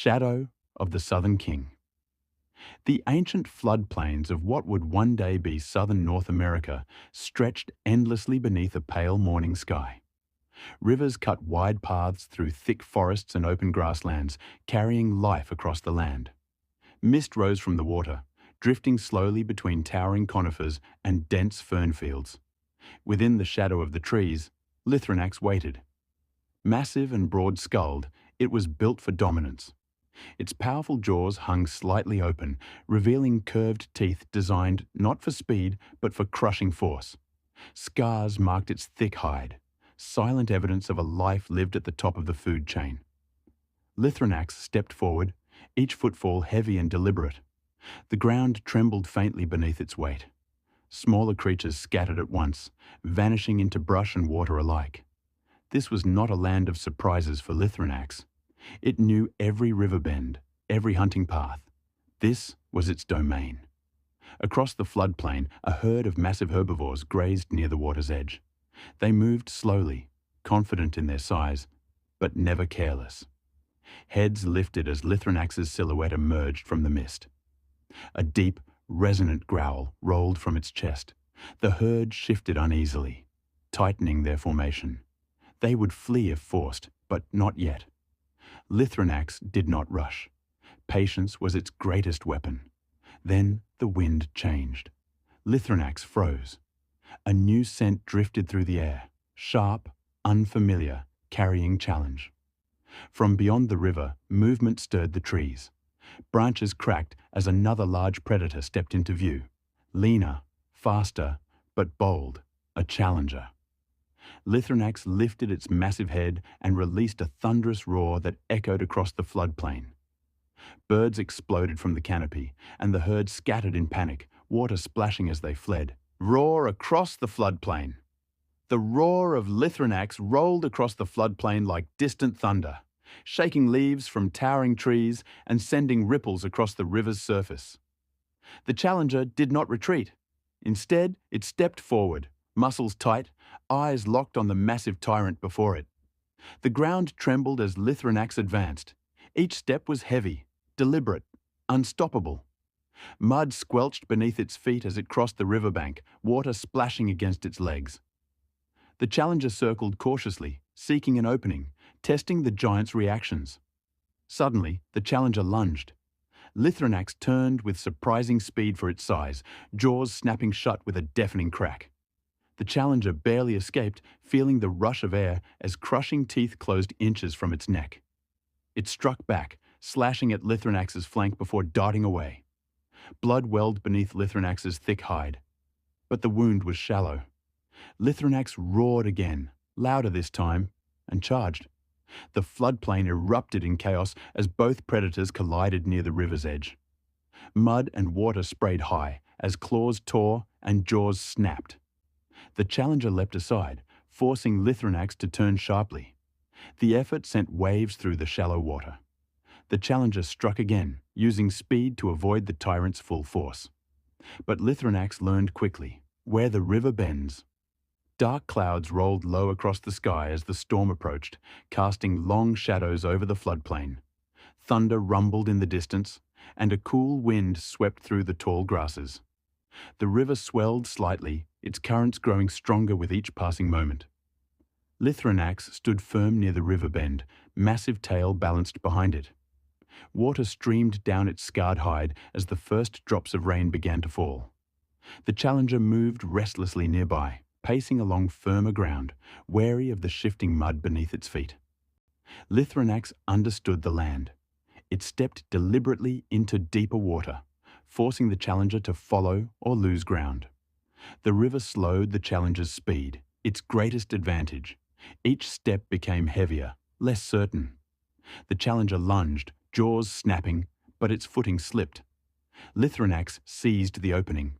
Shadow of the Southern King. The ancient floodplains of what would one day be southern North America stretched endlessly beneath a pale morning sky. Rivers cut wide paths through thick forests and open grasslands, carrying life across the land. Mist rose from the water, drifting slowly between towering conifers and dense fern fields. Within the shadow of the trees, Lythronax waited. Massive and broad-skulled, it was built for dominance. Its powerful jaws hung slightly open, revealing curved teeth designed not for speed but for crushing force. Scars marked its thick hide, silent evidence of a life lived at the top of the food chain. Lythronax stepped forward, each footfall heavy and deliberate. The ground trembled faintly beneath its weight. Smaller creatures scattered at once, vanishing into brush and water alike. This was not a land of surprises for Lythronax. It knew every river bend, every hunting path. This was its domain. Across the floodplain, a herd of massive herbivores grazed near the water's edge. They moved slowly, confident in their size, but never careless. Heads lifted as Lythronax's silhouette emerged from the mist. A deep, resonant growl rolled from its chest. The herd shifted uneasily, tightening their formation. They would flee if forced, but not yet. Lythronax did not rush. Patience was its greatest weapon. Then the wind changed. Lythronax froze. A new scent drifted through the air, sharp, unfamiliar, carrying challenge. From beyond the river, movement stirred the trees. Branches cracked as another large predator stepped into view. Leaner, faster, but bold, a challenger. Lythronax lifted its massive head and released a thunderous roar that echoed across the floodplain. Birds exploded from the canopy, and the herd scattered in panic, water splashing as they fled. Roar across the floodplain. The roar of Lythronax rolled across the floodplain like distant thunder, shaking leaves from towering trees and sending ripples across the river's surface. The challenger did not retreat. Instead, it stepped forward, muscles tight, eyes locked on the massive tyrant before it. The ground trembled as Lythronax advanced. Each step was heavy, deliberate, unstoppable. Mud squelched beneath its feet as it crossed the riverbank, water splashing against its legs. The challenger circled cautiously, seeking an opening, testing the giant's reactions. Suddenly, the challenger lunged. Lythronax turned with surprising speed for its size, jaws snapping shut with a deafening crack. The challenger barely escaped, feeling the rush of air as crushing teeth closed inches from its neck. It struck back, slashing at Lythronax's flank before darting away. Blood welled beneath Lythronax's thick hide. But the wound was shallow. Lythronax roared again, louder this time, and charged. The floodplain erupted in chaos as both predators collided near the river's edge. Mud and water sprayed high as claws tore and jaws snapped. The challenger leapt aside, forcing Lythronax to turn sharply. The effort sent waves through the shallow water. The challenger struck again, using speed to avoid the tyrant's full force. But Lythronax learned quickly, where the river bends. Dark clouds rolled low across the sky as the storm approached, casting long shadows over the floodplain. Thunder rumbled in the distance, and a cool wind swept through the tall grasses. The river swelled slightly, its currents growing stronger with each passing moment. Lythronax stood firm near the river bend, massive tail balanced behind it. Water streamed down its scarred hide as the first drops of rain began to fall. The challenger moved restlessly nearby, pacing along firmer ground, wary of the shifting mud beneath its feet. Lythronax understood the land. It stepped deliberately into deeper water, forcing the challenger to follow or lose ground. The river slowed the challenger's speed, its greatest advantage. Each step became heavier, less certain. The challenger lunged, jaws snapping, but its footing slipped. Lythronax seized the opening.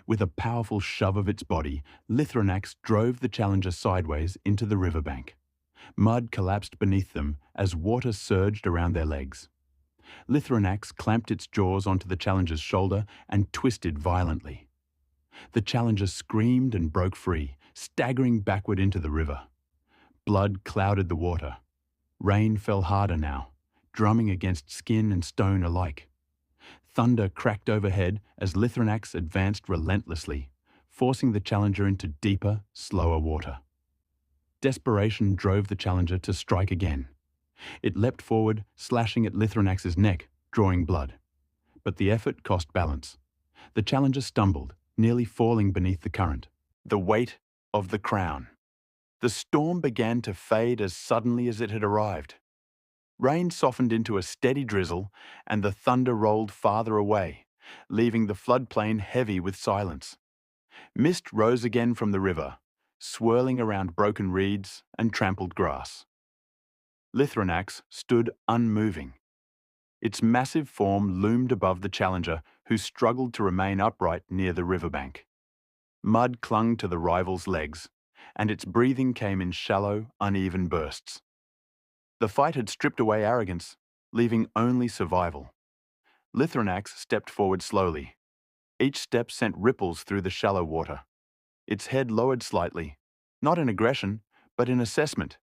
With a powerful shove of its body, Lythronax drove the challenger sideways into the riverbank. Mud collapsed beneath them as water surged around their legs. Lythronax clamped its jaws onto the challenger's shoulder and twisted violently. The challenger screamed and broke free, staggering backward into the river. Blood clouded the water. Rain fell harder now, drumming against skin and stone alike. Thunder cracked overhead as Lythronax advanced relentlessly, forcing the Challenger into deeper, slower water. Desperation drove the Challenger to strike again. It leapt forward, slashing at Lythronax's neck, drawing blood. But the effort cost balance. The Challenger stumbled, nearly falling beneath the current. The weight of the crown. The storm began to fade as suddenly as it had arrived. Rain softened into a steady drizzle, and the thunder rolled farther away, leaving the floodplain heavy with silence. Mist rose again from the river, swirling around broken reeds and trampled grass. Lythronax stood unmoving. Its massive form loomed above the Challenger, who struggled to remain upright near the riverbank. Mud clung to the rival's legs, and its breathing came in shallow, uneven bursts. The fight had stripped away arrogance, leaving only survival. Lythronax stepped forward slowly. Each step sent ripples through the shallow water. Its head lowered slightly, not in aggression, but in assessment.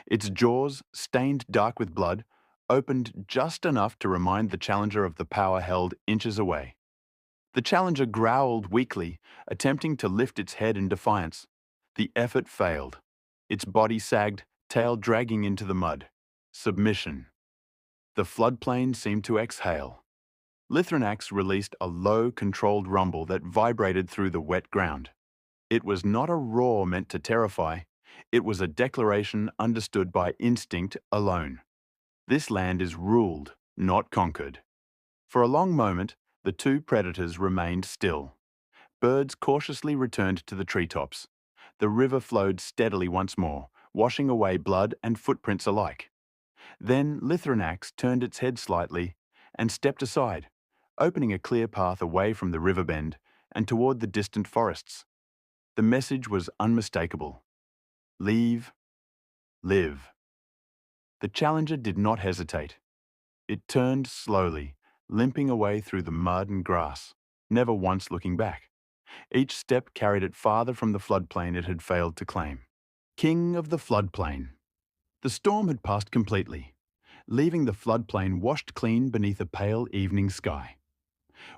Its jaws, stained dark with blood, opened just enough to remind the Challenger of the power held inches away. The Challenger growled weakly, attempting to lift its head in defiance. The effort failed. Its body sagged, tail dragging into the mud. Submission. The floodplain seemed to exhale. Lythronax released a low, controlled rumble that vibrated through the wet ground. It was not a roar meant to terrify. It was a declaration understood by instinct alone. This land is ruled, not conquered. For a long moment, the two predators remained still. Birds cautiously returned to the treetops. The river flowed steadily once more, washing away blood and footprints alike. Then Lythronax turned its head slightly and stepped aside, opening a clear path away from the river bend and toward the distant forests. The message was unmistakable. Leave, live. The Challenger did not hesitate. It turned slowly, limping away through the mud and grass, never once looking back. Each step carried it farther from the floodplain it had failed to claim. King of the floodplain. The storm had passed completely, leaving the floodplain washed clean beneath a pale evening sky.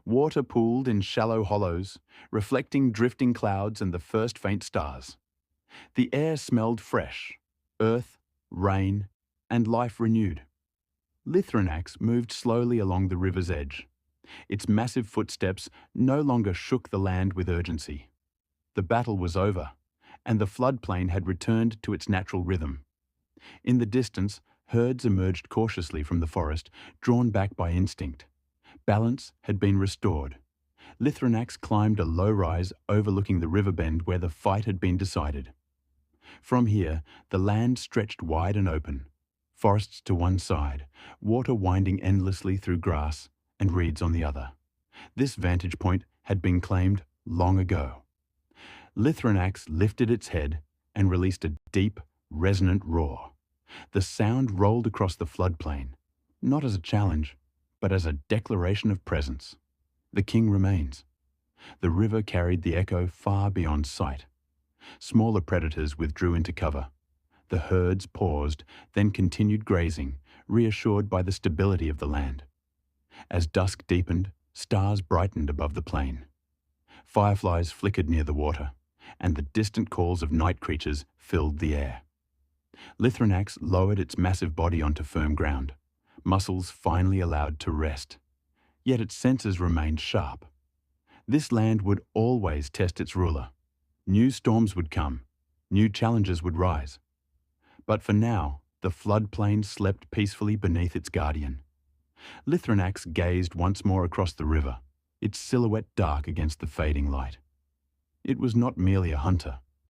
Water pooled in shallow hollows, reflecting drifting clouds and the first faint stars. The air smelled fresh, earth, rain, and life renewed. Lythronax moved slowly along the river's edge. Its massive footsteps no longer shook the land with urgency. The battle was over, and the floodplain had returned to its natural rhythm. In the distance, herds emerged cautiously from the forest, drawn back by instinct. Balance had been restored. Lythronax climbed a low rise overlooking the river bend where the fight had been decided. From here, the land stretched wide and open. Forests to one side, water winding endlessly through grass and reeds on the other. This vantage point had been claimed long ago. Lythronax lifted its head and released a deep, resonant roar. The sound rolled across the floodplain, not as a challenge, but as a declaration of presence. The king remains. The river carried the echo far beyond sight. Smaller predators withdrew into cover. The herds paused, then continued grazing, reassured by the stability of the land. As dusk deepened, stars brightened above the plain. Fireflies flickered near the water, and the distant calls of night creatures filled the air. Lythronax lowered its massive body onto firm ground, muscles finally allowed to rest. Yet its senses remained sharp. This land would always test its ruler. New storms would come, new challenges would rise. But for now, the floodplain slept peacefully beneath its guardian. Lythronax gazed once more across the river, its silhouette dark against the fading light. It was not merely a hunter.